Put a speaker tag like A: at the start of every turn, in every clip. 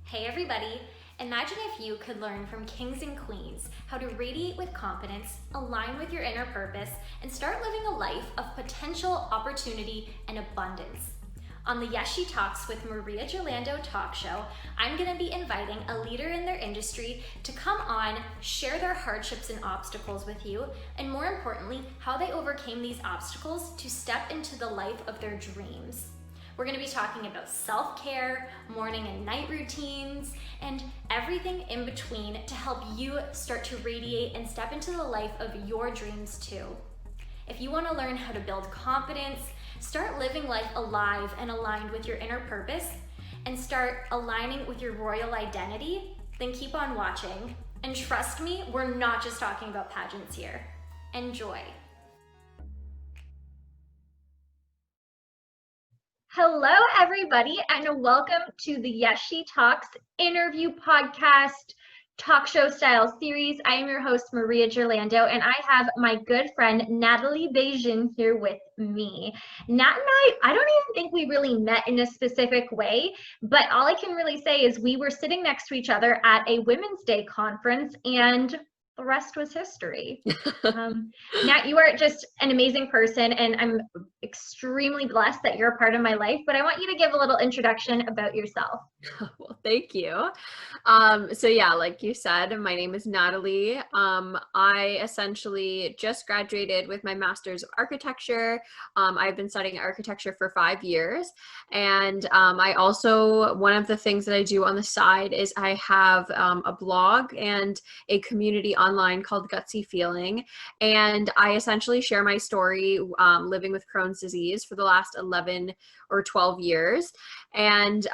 A: Hey everybody! Imagine if you could learn from kings and queens how to radiate with confidence, align with your inner purpose, and start living a life of potential, opportunity, and abundance. On the Yes She Talks with Maria Gerlando talk show, I'm going to be inviting a leader in their industry to come on, share their hardships and obstacles with you, and more importantly, how they overcame these obstacles to step into the life of their dreams. We're going to be talking about self-care, morning and night routines, and everything in between to help you start to radiate and step into the life of your dreams too. If you want to learn how to build confidence, start living life alive and aligned with your inner purpose, and start aligning with your royal identity, then keep on watching. And trust me, we're not just talking about pageants here. Enjoy. Hello, everybody, and welcome to the Yes She Talks interview podcast talk show style series. I am your host, Maria Gerlando, and I have my good friend, Nathalie Begin, here with me. Nat and I don't even think we really met in a specific way, but all I can really say is we were sitting next to each other at a Women's Day conference, and the rest was history. Nat, you are just an amazing person, and I'm extremely blessed that you're a part of my life, but I want you to give a little introduction about yourself.
B: Well, thank you. So yeah, like you said, my name is Nathalie. I essentially just graduated with my master's of architecture. I've been studying architecture for 5 years. And I also, one of the things that I do on the side is I have a blog and a community online called Gutsy Feeling. And I essentially share my story living with Crohn's disease for the last 11 or 12 years. And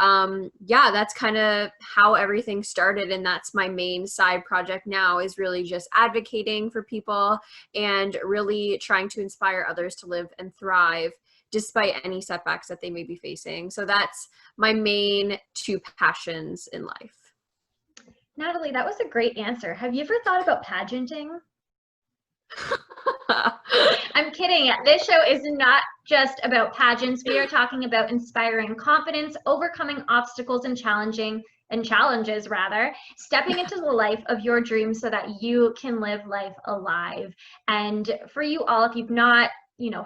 B: yeah, that's kind of how everything started. And that's my main side project now, is really just advocating for people and really trying to inspire others to live and thrive despite any setbacks that they may be facing. So that's my main two passions in life.
A: Nathalie, that was a great answer. Have you ever thought about pageanting? I'm kidding. This show is not just about pageants. We are talking about inspiring confidence, overcoming obstacles and challenges rather, stepping into the life of your dreams so that you can live life alive. And for you all, if you've not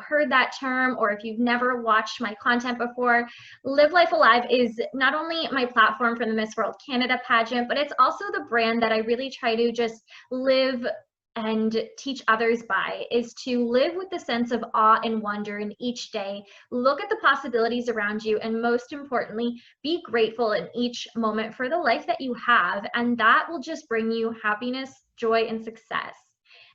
A: heard that term, or if you've never watched my content before, Live Life Alive is not only my platform for the Miss World Canada pageant, but it's also the brand that I really try to just live and teach others by, is to live with the sense of awe and wonder in each day, look at the possibilities around you, and most importantly, be grateful in each moment for the life that you have, and that will just bring you happiness, joy, and success.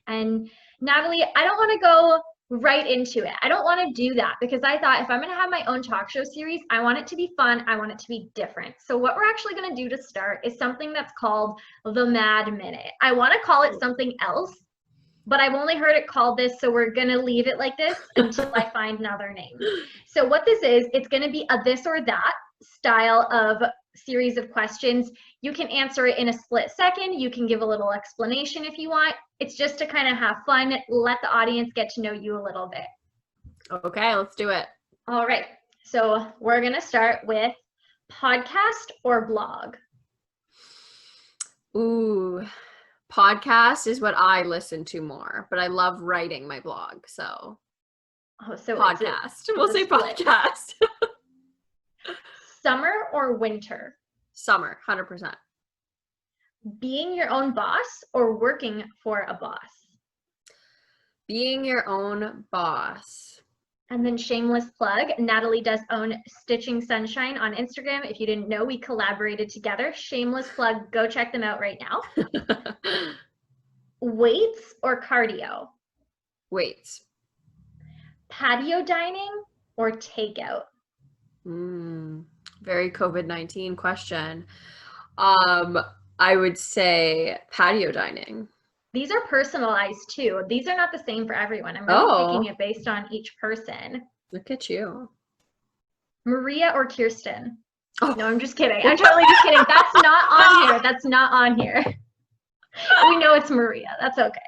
A: And Nathalie, I don't want to go right into it. I don't want to do that, because I thought if I'm going to have my own talk show series, I want it to be fun. I want it to be different. So what we're actually going to do to start is something that's called the Mad Minute. I want to call it something else, but I've only heard it called this, so we're going to leave it like this until I find another name. So what this is, it's going to be a this or that style of series of questions. You can answer it in a split second. You can give a little explanation if you want. It's just to kind of have fun, let the audience get to know you a little bit.
B: Okay, let's do it.
A: All right. So we're going to start with podcast or blog.
B: Ooh, podcast is what I listen to more, but I love writing my blog. So podcast. We'll say podcast.
A: Summer or winter?
B: Summer, 100%.
A: Being your own boss or working for a boss?
B: Being your own boss.
A: And then shameless plug, Nathalie does own Stitching Sunshine on Instagram. If you didn't know, we collaborated together. Shameless plug, go check them out right now. Weights or cardio?
B: Weights. Patio
A: dining or takeout?
B: Very COVID-19 question. I would say patio dining.
A: These are personalized too. These are not the same for everyone. I'm really picking it based on each person.
B: Look at you.
A: Maria or Kirsten? Oh. No, I'm just kidding. I'm totally just kidding. That's not on here. That's not on here. We know it's Maria. That's okay.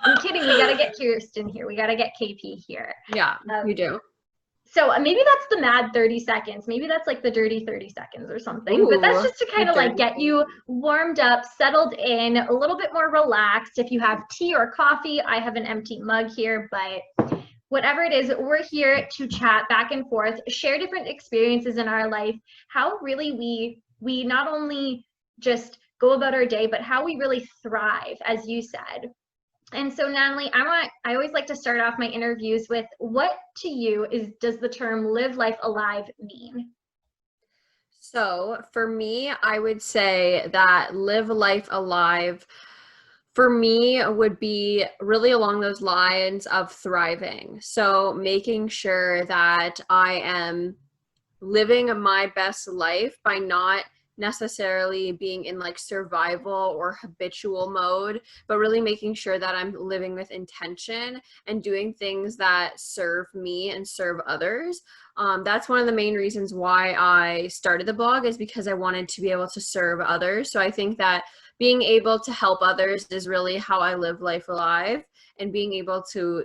A: I'm kidding. We got to get Kirsten here. We got to get KP here.
B: Yeah, you do.
A: So maybe that's the mad 30 seconds. Maybe that's like the dirty 30 seconds or something.
B: Ooh,
A: but that's just to kind
B: the
A: of like
B: dirty
A: get you
B: 30.
A: warmed up, settled in, a little bit more relaxed. If you have tea or coffee, I have an empty mug here, but whatever it is, we're here to chat back and forth, share different experiences in our life, how really we not only just go about our day, but how we really thrive, as you said. And so, Natalie, I always like to start off my interviews with, what to you does the term live life alive mean?
B: So for me, I would say that live life alive for me would be really along those lines of thriving. So making sure that I am living my best life by not necessarily being in like survival or habitual mode, but really making sure that I'm living with intention and doing things that serve me and serve others. That's one of the main reasons why I started the blog, is because I wanted to be able to serve others. So I think that being able to help others is really how I live life alive, and being able to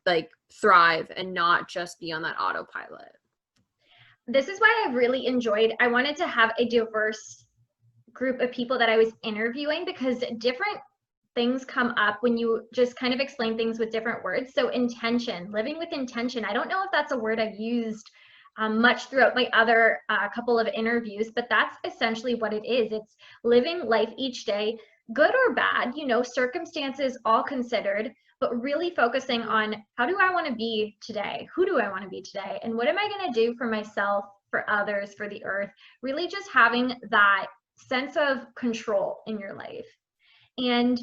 B: like thrive and not just be on that autopilot.
A: This is why I've really enjoyed, I wanted to have a diverse group of people that I was interviewing, because different things come up when you just kind of explain things with different words. So intention, living with intention. I don't know if that's a word I've used much throughout my other couple of interviews, but that's essentially what it is. It's living life each day, good or bad, circumstances all considered, but really focusing on, how do I want to be today? Who do I want to be today? And what am I going to do for myself, for others, for the earth? Really just having that sense of control in your life. And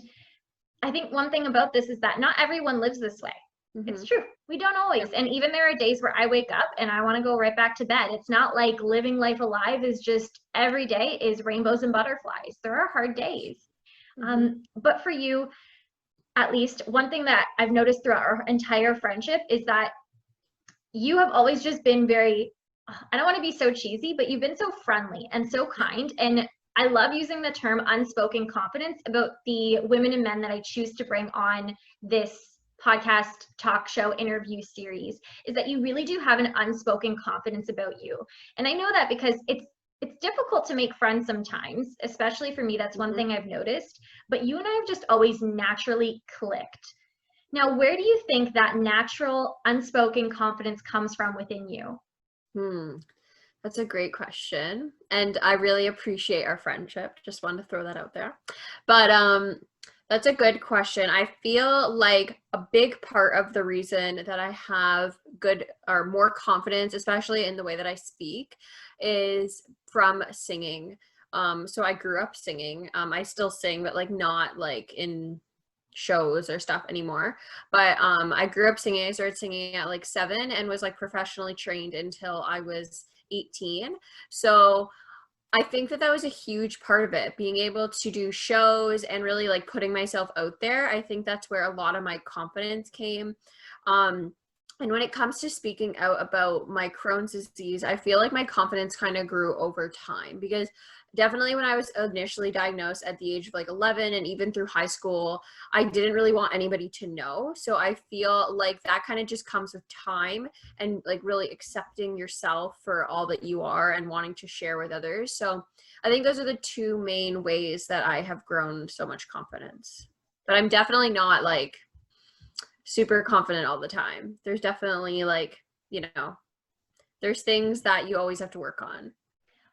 A: I think one thing about this is that not everyone lives this way. It's true. We don't always. And even there are days where I wake up and I want to go right back to bed. It's not like living life alive is just every day is rainbows and butterflies. There are hard days. But for you, at least, one thing that I've noticed throughout our entire friendship is that you have always just been very, I don't want to be so cheesy, but you've been so friendly and so kind. And I love using the term unspoken confidence about the women and men that I choose to bring on this podcast talk show interview series, is that you really do have an unspoken confidence about you. And I know that because it's difficult to make friends sometimes, especially for me. That's one thing I've noticed. But you and I have just always naturally clicked. Now, where do you think that natural unspoken confidence comes from within you?
B: That's a great question. And I really appreciate our friendship. Just wanted to throw that out there. But that's a good question. I feel like a big part of the reason that I have good or more confidence, especially in the way that I speak, is from singing. So I grew up singing. I still sing, but like not like in shows or stuff anymore. But I grew up singing. I started singing at like 7 and was like professionally trained until I was 18. So I think that was a huge part of it, being able to do shows and really like putting myself out there. I think that's where a lot of my confidence came. And when it comes to speaking out about my Crohn's disease, I feel like my confidence kind of grew over time, because definitely when I was initially diagnosed at the age of like 11 and even through high school, I didn't really want anybody to know. So I feel like that kind of just comes with time and like really accepting yourself for all that you are and wanting to share with others. So I think those are the two main ways that I have grown so much confidence. But I'm definitely not like super confident all the time. There's definitely like, there's things that you always have to work on.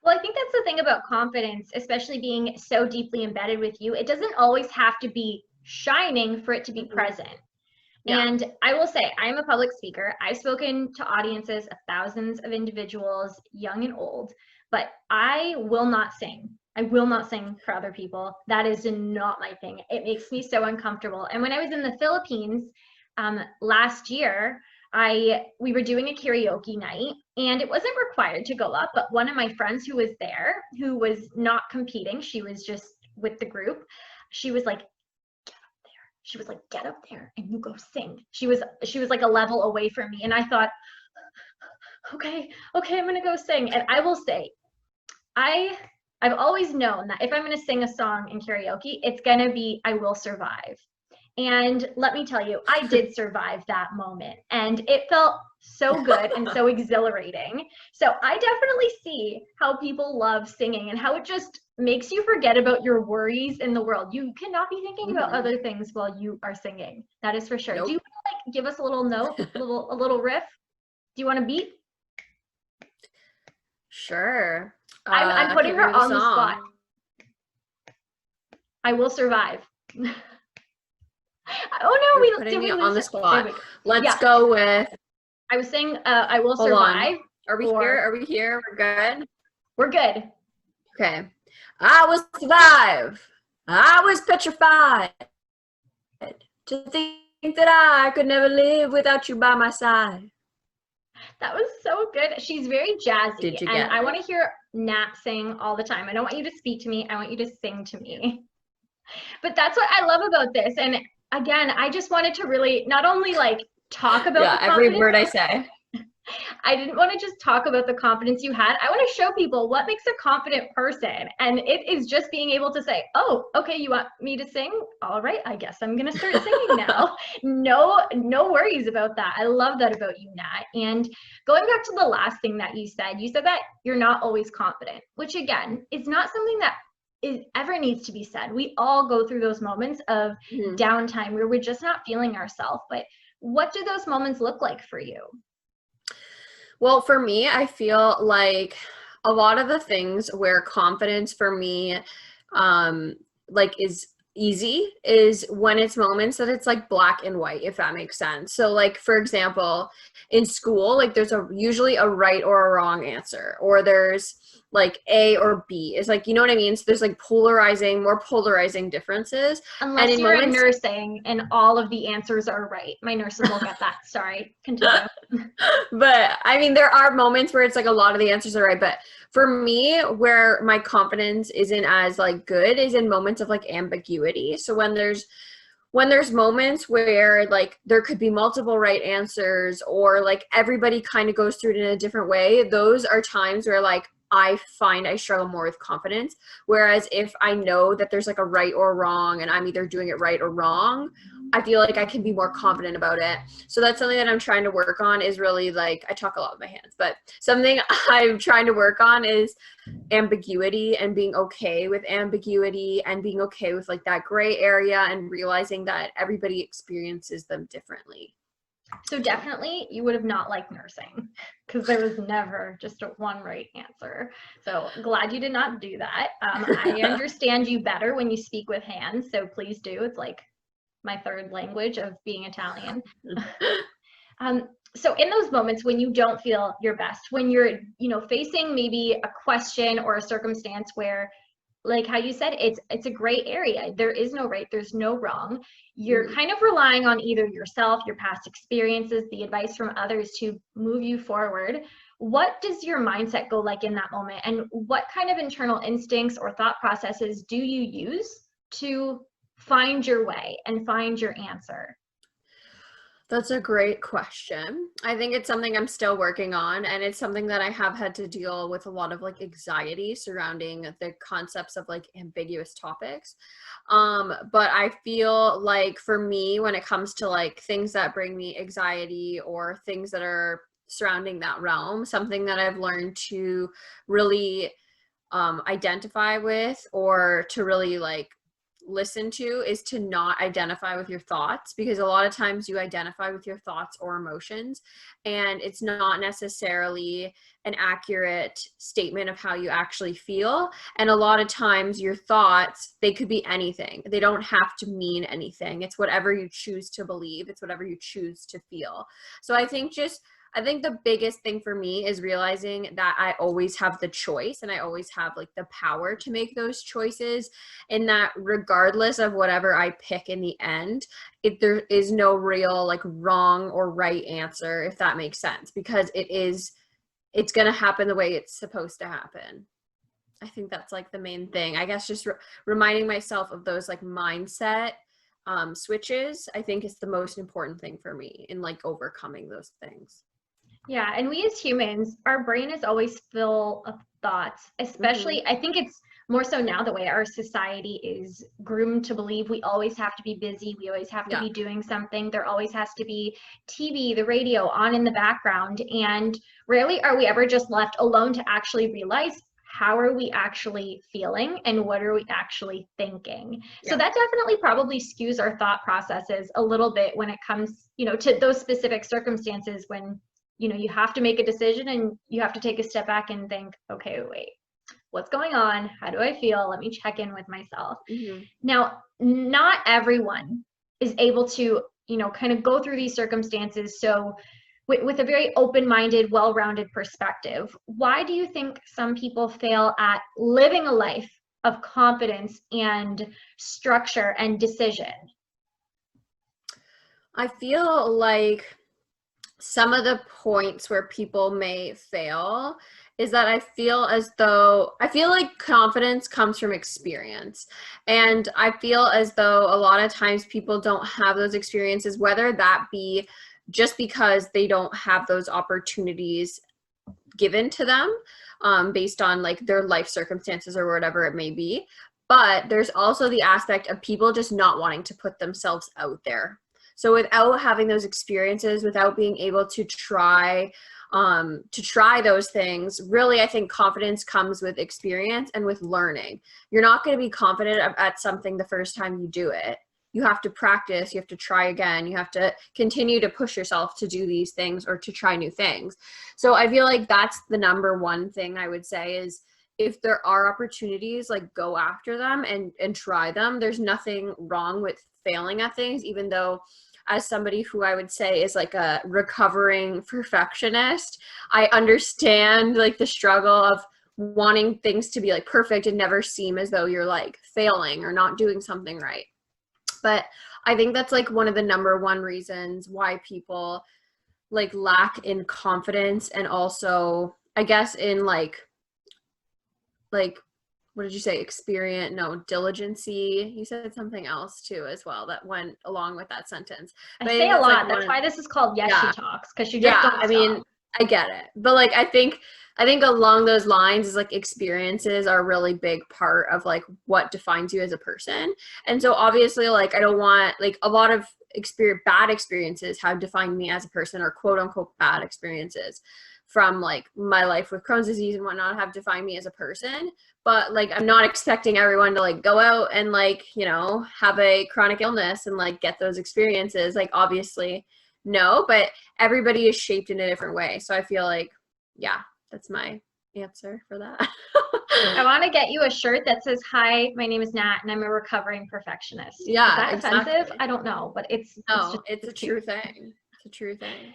A: Well, I think that's the thing about confidence, especially being so deeply embedded with you. It doesn't always have to be shining for it to be present. Yeah. And I will say, I'm a public speaker. I've spoken to audiences of thousands of individuals, young and old, but I will not sing. I will not sing for other people. That is not my thing. It makes me so uncomfortable. And when I was in the Philippines last year, we were doing a karaoke night, and it wasn't required to go up, but one of my friends who was there, who was not competing, she was just with the group, she was like, get up there and you go sing. She was like a level away from me, and I thought, okay, I'm gonna go sing. And I will say, I've always known that if I'm gonna sing a song in karaoke, it's gonna be I Will Survive. And let me tell you, I did survive that moment, and it felt so good and so exhilarating. So I definitely see how people love singing and how it just makes you forget about your worries in the world. You cannot be thinking about other things while you are singing. That is for sure.
B: Nope.
A: Do you want to like give us a little note, a little riff? Do you want to beat?
B: Sure.
A: I'm putting her on the spot. I will survive. Oh no,
B: You're putting me on the spot. Let's
A: Yeah.
B: go with.
A: I was saying I will
B: Hold
A: survive.
B: on. Are we here? Are we here? We're good?
A: We're good.
B: Okay. I will survive. I was petrified to think that I could never live without you by my side.
A: That was so good. She's very jazzy.
B: Did you
A: and
B: get
A: I
B: it?
A: want to hear Nat sing all the time. I don't want you to speak to me. I want you to sing to me. But that's what I love about this. And again, I just wanted to really not only like talk about the
B: every
A: confidence,
B: word I say.
A: I didn't want to just talk about the confidence you had. I want to show people what makes a confident person. And it is just being able to say, oh, okay, you want me to sing? All right, I guess I'm going to start singing now. No worries about that. I love that about you, Nat. And going back to the last thing that you said that you're not always confident, which again, is not something that ever needs to be said. We all go through those moments of downtime where we're just not feeling ourselves. But what do those moments look like for you?
B: Well, for me, I feel like a lot of the things where confidence for me, like is easy is when it's moments that it's like black and white, if that makes sense. So like, for example, in school, like there's usually a right or a wrong answer, or there's like A or B. It's like, you know what I mean? So there's like more polarizing differences.
A: Unless
B: and
A: you're in nursing and all of the answers are right. My nurses will get that. Sorry, continue.
B: But I mean, there are moments where it's like a lot of the answers are right. But for me, where my confidence isn't as like good is in moments of like ambiguity. So when there's moments where like there could be multiple right answers, or like everybody kind of goes through it in a different way, those are times where like I find I struggle more with confidence. Whereas if I know that there's like a right or wrong and I'm either doing it right or wrong, I feel like I can be more confident about it. So that's something that I'm trying to work on, is really like, I talk a lot with my hands, but something I'm trying to work on is ambiguity, and being okay with ambiguity, and being okay with like that gray area, and realizing that everybody experiences them differently.
A: So definitely you would have not liked nursing, because there was never just one right answer. So glad you did not do that. I understand you better when you speak with hands, so please do. It's like my third language of being Italian. So in those moments when you don't feel your best, when you're, facing maybe a question or a circumstance where, like how you said, it's a gray area. There is no right, there's no wrong. You're kind of relying on either yourself, your past experiences, the advice from others to move you forward. What does your mindset go like in that moment? And what kind of internal instincts or thought processes do you use to find your way and find your answer?
B: That's a great question. I think it's something I'm still working on, and it's something that I have had to deal with a lot of like anxiety surrounding the concepts of like ambiguous topics. But I feel like for me, when it comes to like things that bring me anxiety or things that are surrounding that realm, something that I've learned to really identify with, or to really like listen to, is to not identify with your thoughts, because a lot of times you identify with your thoughts or emotions, and it's not necessarily an accurate statement of how you actually feel. And a lot of times your thoughts, they could be anything. They don't have to mean anything. It's whatever you choose to believe. It's whatever you choose to feel. So I think the biggest thing for me is realizing that I always have the choice, and I always have like the power to make those choices, and that regardless of whatever I pick in the end, there is no real like wrong or right answer, if that makes sense, because it's going to happen the way it's supposed to happen. I think that's like the main thing. I guess just reminding myself of those like mindset switches, I think, is the most important thing for me in like overcoming those things.
A: Yeah, and we as humans, our brain is always full of thoughts, especially I think it's more so now, the way our society is groomed to believe we always have to be busy, we always have to be doing something, there always has to be TV, the radio on in the background, and rarely are we ever just left alone to actually realize how are we actually feeling and what are we actually thinking. So that definitely probably skews our thought processes a little bit when it comes, you know, to those specific circumstances when, you know, you have to make a decision and you have to take a step back and think, okay, wait, what's going on? How do I feel? Let me check in with myself. Now, not everyone is able to, you know, kind of go through these circumstances so with a very open-minded, well-rounded perspective. Why do you think some people fail at living a life of confidence and structure and decision?
B: I feel like some of the points where people may fail is that I feel like confidence comes from experience. And I feel as though a lot of times people don't have those experiences, whether that be just because they don't have those opportunities given to them based on like their life circumstances or whatever it may be. But there's also the aspect of people just not wanting to put themselves out there. So without having those experiences, without being able to try those things, really, I think confidence comes with experience and with learning. You're not going to be confident at something the first time you do it. You have to practice, you have to try again, you have to continue to push yourself to do these things or to try new things. So I feel like that's the number one thing I would say is if there are opportunities, like go after them and try them. There's nothing wrong with failing at things, even though as somebody who I would say is like a recovering perfectionist, I understand like the struggle of wanting things to be like perfect and never seem as though you're like failing or not doing something right. But I think that's like one of the number one reasons why people like lack in confidence, and also I guess in like what did you say? Diligency. You said something else too as well that went along with that sentence.
A: But I say a lot. That's why this is called She Talks, because she just don't stop.
B: I mean, I get it. But like I think along those lines is like experiences are a really big part of like what defines you as a person. And so obviously like I don't want like a lot of bad experiences have defined me as a person, or quote unquote bad experiences from like my life with Crohn's disease and whatnot have defined me as a person. But like I'm not expecting everyone to like go out and like, you know, have a chronic illness and like get those experiences. Like obviously no, but everybody is shaped in a different way. So I feel like, yeah, that's my answer for that.
A: I want to get you a shirt that says, "Hi, my name is Nat, and I'm a recovering perfectionist."
B: Yeah,
A: is that
B: exactly.
A: offensive? I don't know, but it's
B: a true thing. It's a true thing.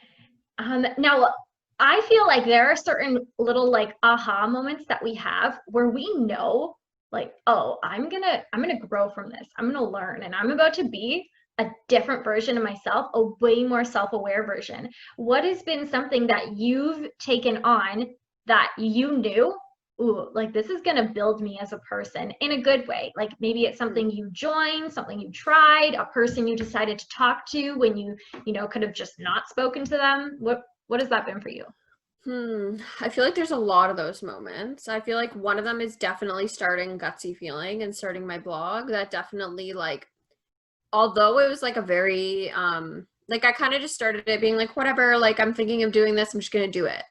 A: Now, I feel like there are certain little like aha moments that we have where we know, like, oh, I'm gonna grow from this. I'm gonna learn, and I'm about to be a different version of myself, a way more self-aware version. What has been something that you've taken on that you knew, ooh, like this is gonna build me as a person in a good way? Like maybe it's something you joined, something you tried, a person you decided to talk to when you know, could have just not spoken to them. What has that been for you?
B: I feel like there's a lot of those moments. I feel like one of them is definitely starting Gutsy Feeling and starting my blog. That definitely like, although it was like a very, like I kind of just started it being like, whatever, like I'm thinking of doing this, I'm just going to do it.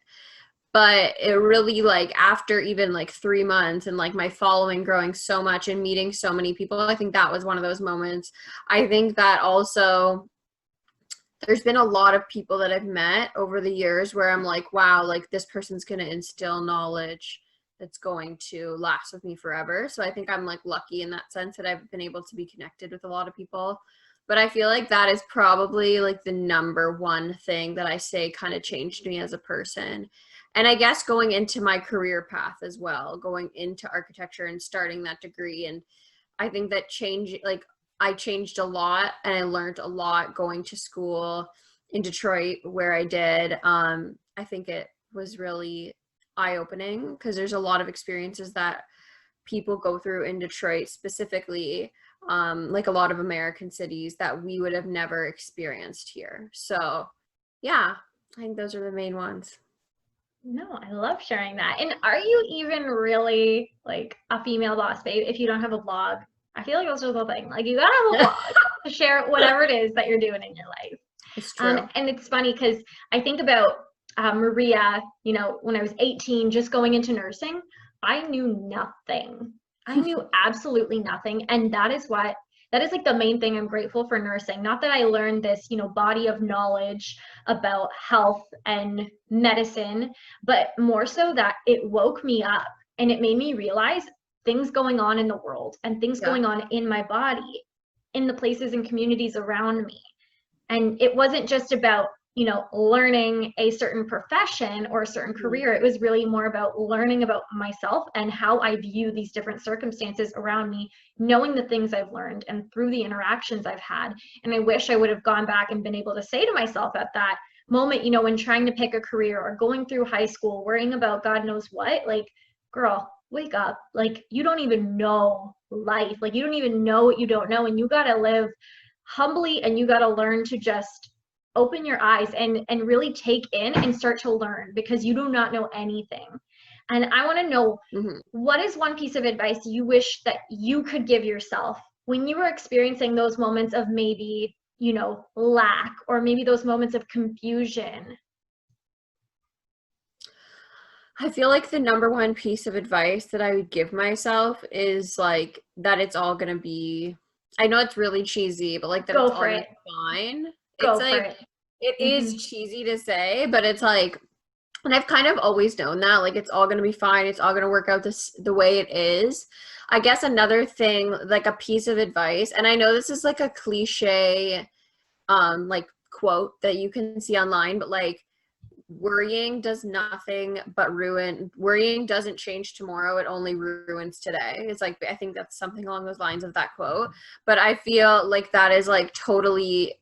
B: But it really like after even like 3 months and like my following growing so much and meeting so many people, I think that was one of those moments. I think that also there's been a lot of people that I've met over the years where I'm like, wow, like this person's going to instill knowledge that's going to last with me forever. So I think I'm like lucky in that sense that I've been able to be connected with a lot of people. But I feel like that is probably like the number one thing that I say kind of changed me as a person. And I guess going into my career path as well, going into architecture and starting that degree. And I think that I changed a lot and I learned a lot going to school in Detroit where I did. I think it was really eye-opening because there's a lot of experiences that people go through in Detroit specifically, like a lot of American cities that we would have never experienced here. So yeah, I think those are the main ones.
A: No, I love sharing that. And are you even really like a female boss babe if you don't have a blog? I feel like that's just the thing. Like you gotta have a blog to share whatever it is that you're doing in your life.
B: It's true.
A: And it's funny because I think about Maria, you know, when I was 18, just going into nursing, I knew nothing. I knew absolutely nothing. And that is like the main thing I'm grateful for nursing. Not that I learned this, you know, body of knowledge about health and medicine, but more so that it woke me up and it made me realize things going on in the world and things
B: Yeah.
A: going on in my body, in the places and communities around me. And it wasn't just about, you know, learning a certain profession or a certain career. It was really more about learning about myself and how I view these different circumstances around me, knowing the things I've learned and through the interactions I've had. And I wish I would have gone back and been able to say to myself at that moment, you know, when trying to pick a career or going through high school, worrying about God knows what, like, girl, wake up. Like, you don't even know life. Like, you don't even know what you don't know. And you got to live humbly, and you got to learn to just open your eyes and really take in and start to learn, because you do not know anything. And I want to know, what is one piece of advice you wish that you could give yourself when you were experiencing those moments of maybe, you know, lack, or maybe those moments of confusion?
B: I feel like the number one piece of advice that I would give myself is like that it's all gonna be, I know it's really cheesy, but like that it's
A: Go
B: all
A: for
B: gonna
A: it.
B: be fine. It's
A: Go for
B: like,
A: it.
B: it is
A: Hmm.
B: cheesy to say, but it's like, and I've kind of always known that, like it's all gonna be fine, it's all gonna work out the way it is. I guess another thing, like a piece of advice, and I know this is like a cliche like quote that you can see online, but like worrying does nothing but ruin, worrying doesn't change tomorrow, it only ruins today. It's like, I think that's something along those lines of that quote, but I feel like that is like totally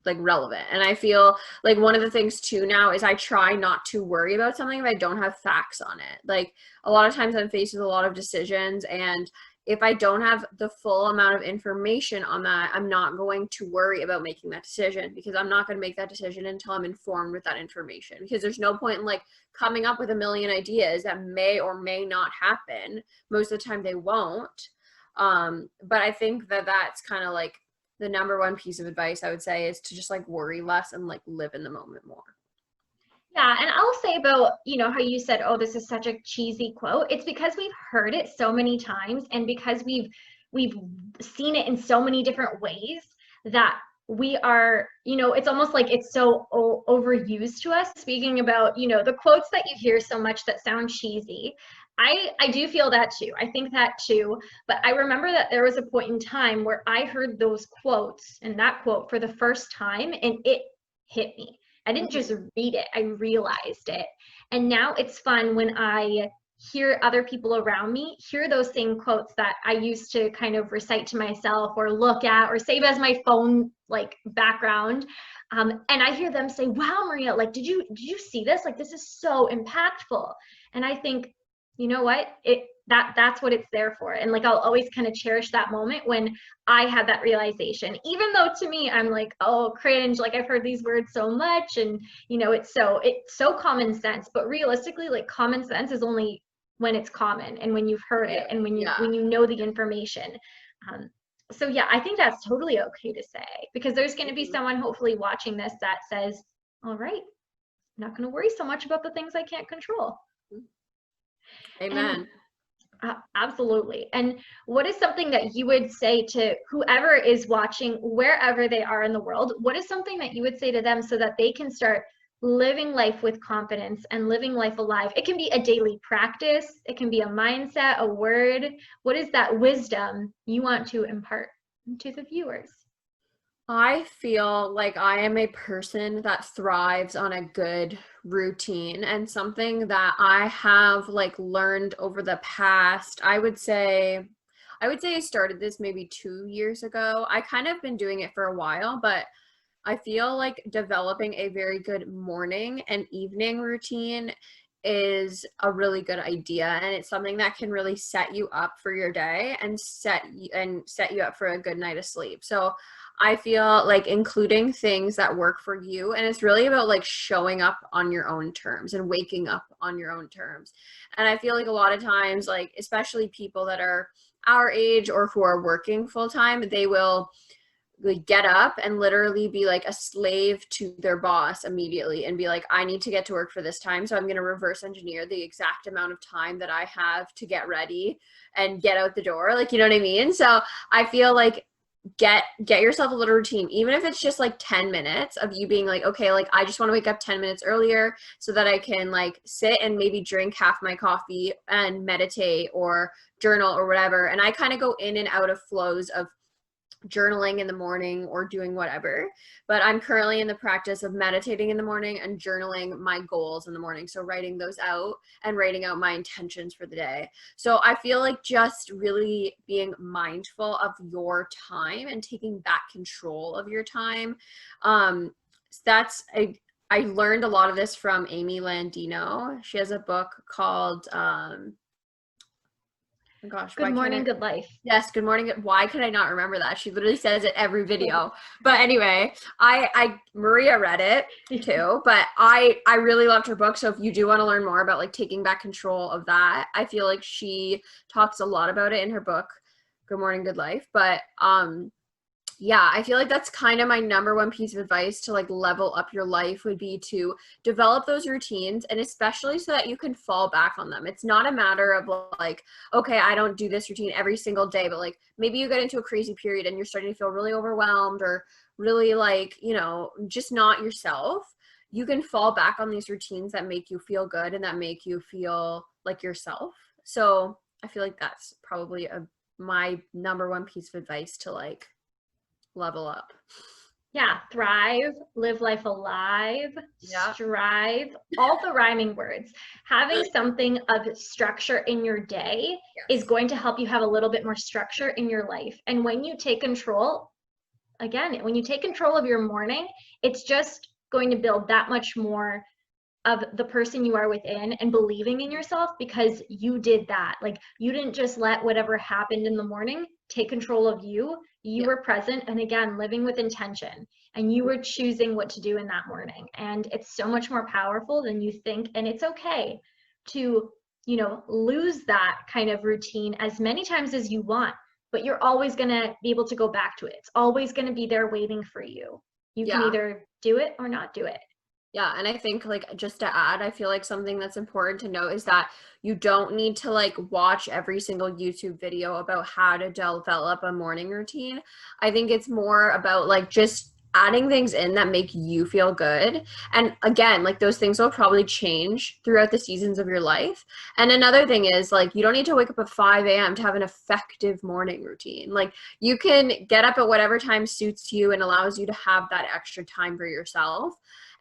B: like relevant. And I feel like one of the things too now is I try not to worry about something if I don't have facts on it. Like a lot of times I'm faced with a lot of decisions, and if I don't have the full amount of information on that, I'm not going to worry about making that decision, because I'm not going to make that decision until I'm informed with that information. Because there's no point in like coming up with a million ideas that may or may not happen. Most of the time they won't. But I think that that's kind of like the number one piece of advice I would say, is to just like worry less and like live in the moment more.
A: Yeah, and I'll say about, you know, how you said, oh, this is such a cheesy quote. It's because we've heard it so many times, and because we've seen it in so many different ways, that we are, you know, it's almost like it's so overused to us. Speaking about, you know, the quotes that you hear so much that sound cheesy, I do feel that too. I think that too. But I remember that there was a point in time where I heard those quotes and that quote for the first time, and it hit me. I didn't just read it, I realized it. And now it's fun when I hear other people around me hear those same quotes that I used to kind of recite to myself or look at or save as my phone like background. And I hear them say, wow, Maria, like, did you see this? Like, this is so impactful. And I think, you know what? That's what it's there for. And like, I'll always kind of cherish that moment when I had that realization, even though to me, I'm like, oh, cringe. Like, I've heard these words so much, and you know, it's so common sense. But realistically, like, common sense is only when it's common and when you've heard it and when you know the information. Um, so yeah, I think that's totally okay to say, because there's going to be someone hopefully watching this that says, all right, I'm not going to worry so much about the things I can't control. And
B: Amen.
A: absolutely. And what is something that you would say to whoever is watching, wherever they are in the world? What is something that you would say to them so that they can start living life with confidence and living life alive? It can be a daily practice, it can be a mindset, a word. What is that wisdom you want to impart to the viewers?
B: I feel like I am a person that thrives on a good routine, and something that I have like learned over the past, I would say I started this maybe 2 years ago. I kind of been doing it for a while, but I feel like developing a very good morning and evening routine is a really good idea, and it's something that can really set you up for your day and set you up for a good night of sleep. So I feel like including things that work for you, and it's really about like showing up on your own terms and waking up on your own terms. And I feel like a lot of times, like especially people that are our age or who are working full time, they will like get up and literally be like a slave to their boss immediately and be like, I need to get to work for this time, so I'm going to reverse engineer the exact amount of time that I have to get ready and get out the door. Like, you know what I mean? So I feel like get yourself a little routine, even if it's just like 10 minutes of you being like, okay, like I just want to wake up 10 minutes earlier so that I can like sit and maybe drink half my coffee and meditate or journal or whatever. And I kind of go in and out of flows of journaling in the morning or doing whatever, but I'm currently in the practice of meditating in the morning and journaling my goals in the morning, so writing those out and writing out my intentions for the day. So I feel like just really being mindful of your time and taking back control of your time. That's I learned a lot of this from Amy Landino. She has a book called gosh,
A: Good Morning, Good Life.
B: Yes, Good Morning. Why could I not remember that? She literally says it every video. But anyway, I Maria read it too, but I really loved her book. So if you do want to learn more about like taking back control of that, I feel like she talks a lot about it in her book, Good Morning, Good Life. But yeah, I feel like that's kind of my number one piece of advice to like level up your life would be to develop those routines, and especially so that you can fall back on them. It's not a matter of like, okay, I don't do this routine every single day, but like maybe you get into a crazy period and you're starting to feel really overwhelmed or really like, you know, just not yourself. You can fall back on these routines that make you feel good and that make you feel like yourself. So I feel like that's probably my number one piece of advice to like level up.
A: Yeah, thrive, live life alive,
B: Yeah.
A: strive, all the rhyming words. Having something of structure in your day is going to help you have a little bit more structure in your life. And when you take control, again, when you take control of your morning, it's just going to build that much more of the person you are within and believing in yourself because you did that. Like you didn't just let whatever happened in the morning take control of you. You were present and again, living with intention, and you were choosing what to do in that morning. And it's so much more powerful than you think. And it's okay to, you know, lose that kind of routine as many times as you want, but you're always going to be able to go back to it. It's always going to be there waiting for you. You can either do it or not do it.
B: Yeah, and I think like just to add, I feel like something that's important to note is that you don't need to like watch every single YouTube video about how to develop a morning routine. I think it's more about like just adding things in that make you feel good. And again, like those things will probably change throughout the seasons of your life. And another thing is like you don't need to wake up at 5 a.m. to have an effective morning routine. Like you can get up at whatever time suits you and allows you to have that extra time for yourself.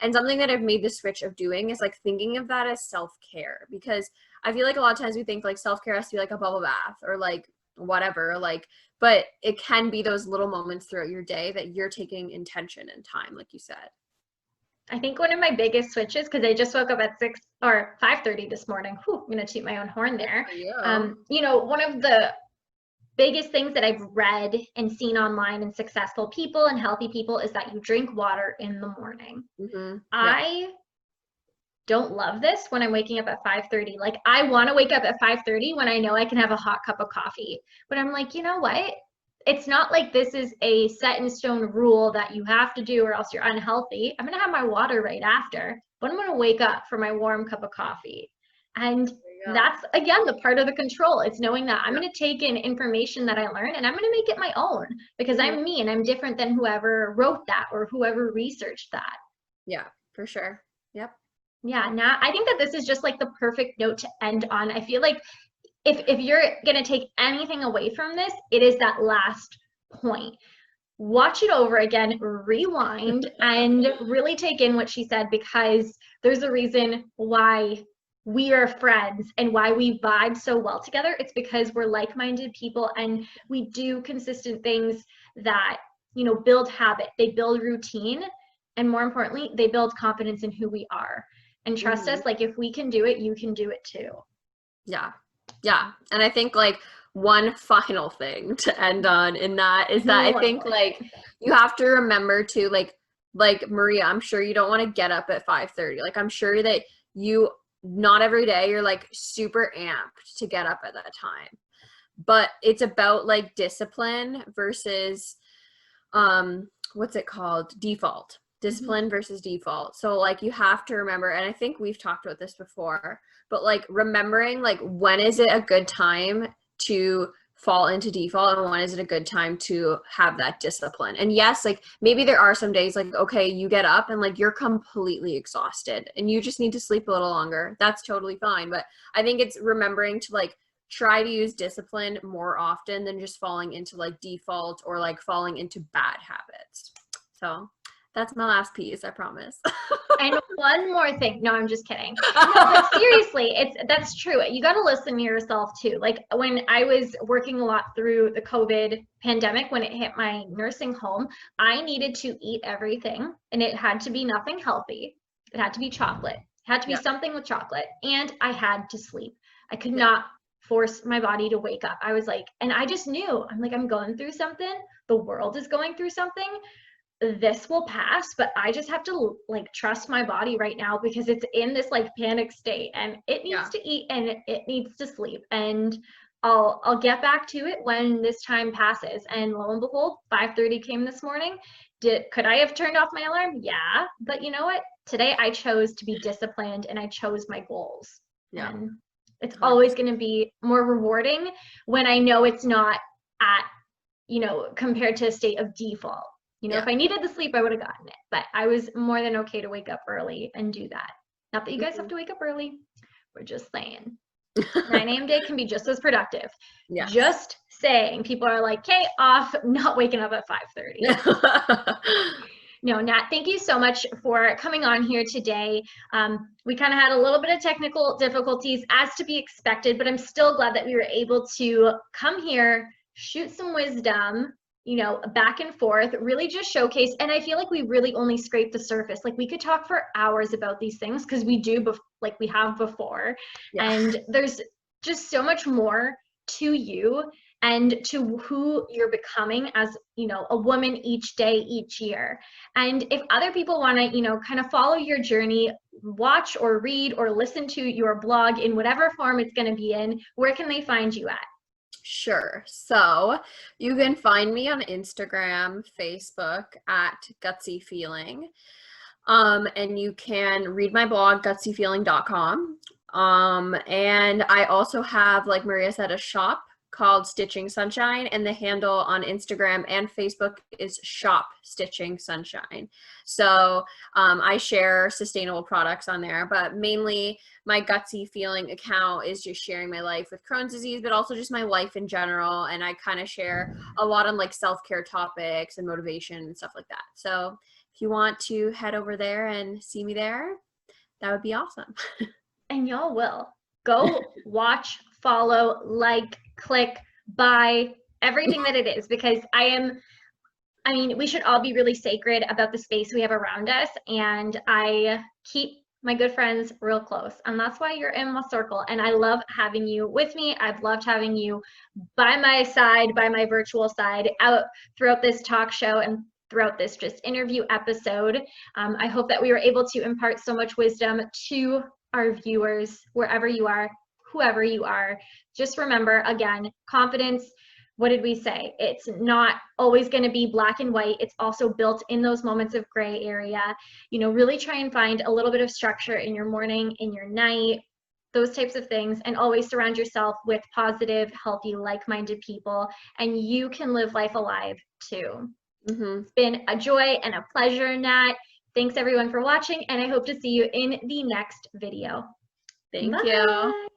B: And something that I've made the switch of doing is like thinking of that as self-care, because I feel like a lot of times we think like self-care has to be like a bubble bath or like whatever, like, but it can be those little moments throughout your day that you're taking intention and time, like you said.
A: I think one of my biggest switches, because I just woke up at 6 or 5:30 this morning. Whew, I'm going to toot my own horn there. You know, one of the biggest things that I've read and seen online in successful people and healthy people is that you drink water in the morning. I don't love this when I'm waking up at 5:30. Like I want to wake up at 5:30 when I know I can have a hot cup of coffee. But I'm like, you know what? It's not like this is a set in stone rule that you have to do or else you're unhealthy. I'm going to have my water right after, but I'm going to wake up for my warm cup of coffee. And that's again the part of the control. It's knowing that I'm going to take in information that I learn and I'm going to make it my own because I'm me and I'm different than whoever wrote that or whoever researched that.
B: Yeah, for sure. Yep.
A: Yeah, now I think that this is just like the perfect note to end on. I feel like if you're going to take anything away from this, it is that last point. Watch it over again, rewind, and really take in what she said, because there's a reason why we are friends and why we vibe so well together. It's because we're like-minded people and we do consistent things that, you know, build habit, they build routine, and more importantly, they build confidence in who we are. and trust us. Like, if we can do it, you can do it too.
B: Yeah. Yeah. And I think like one final thing to end on in that is that I think like you have to remember to like Maria, I'm sure you don't want to get up at 5:30. Like, I'm sure that you, not every day you're like super amped to get up at that time, but it's about like discipline versus what's it called? Discipline versus default. So like you have to remember, and I think we've talked about this before, but like remembering like when is it a good time to fall into default and when is it a good time to have that discipline. And yes, like maybe there are some days like, okay, you get up and like you're completely exhausted and you just need to sleep a little longer. That's totally fine. But I think it's remembering to like try to use discipline more often than just falling into like default or like falling into bad habits. So that's my last piece, I promise.
A: And one more thing. No, I'm just kidding. No, but seriously, that's true. You got to listen to yourself too. Like, when I was working a lot through the COVID pandemic, when it hit my nursing home, I needed to eat everything, and it had to be nothing healthy. It had to be chocolate. It had to be something with chocolate, and I had to sleep. I could not force my body to wake up. I was like, and I just knew, I'm like, I'm going through something. The world is going through something. This will pass, but I just have to like trust my body right now because it's in this like panic state and it needs to eat and it needs to sleep, and I'll get back to it when this time passes. And lo and behold, 5:30 came this morning. Could I have turned off my alarm? Yeah, but you know what? Today I chose to be disciplined and I chose my goals.
B: Yeah.
A: And it's always going to be more rewarding when I know it's not at, compared to a state of default. If I needed the sleep, I would have gotten it. But I was more than okay to wake up early and do that. Not that you guys have to wake up early. We're just saying. 9 a.m. day can be just as productive. Yeah. Just saying. People are like, okay, off, not waking up at 5:30. No, Nat, thank you so much for coming on here today. We kind of had a little bit of technical difficulties, as to be expected, but I'm still glad that we were able to come here, shoot some wisdom, back and forth, really just showcase. And I feel like we really only scraped the surface. Like, we could talk for hours about these things because we do, like we have before. Yeah. And there's just so much more to you and to who you're becoming as, a woman each day, each year. And if other people want to, kind of follow your journey, watch or read or listen to your blog in whatever form it's going to be in, where can they find you at?
B: Sure. So you can find me on Instagram, Facebook at Gutsy Feeling. And you can read my blog, gutsyfeeling.com. And I also have, like Maria said, a shop called Stitching Sunshine, and the handle on Instagram and Facebook is Shop Stitching Sunshine. So I share sustainable products on there, but mainly my Gutsy Feeling account is just sharing my life with Crohn's disease, but also just my life in general. And I kind of share a lot on like self-care topics and motivation and stuff like that. So if you want to head over there and see me there, that would be awesome.
A: And y'all will go watch, follow, like, click, buy, everything that it is, because we should all be really sacred about the space we have around us. And I keep my good friends real close. And that's why you're in my circle. And I love having you with me. I've loved having you by my side, by my virtual side, out throughout this talk show and throughout this just interview episode. I hope that we were able to impart so much wisdom to our viewers, wherever you are, whoever you are. Just remember, again, confidence, what did we say? It's not always going to be black and white. It's also built in those moments of gray area. Really try and find a little bit of structure in your morning, in your night, those types of things, and always surround yourself with positive, healthy, like-minded people, and you can live life alive too. It's been a joy and a pleasure, Nat. Thanks everyone for watching, and I hope to see you in the next video.
B: Thank you.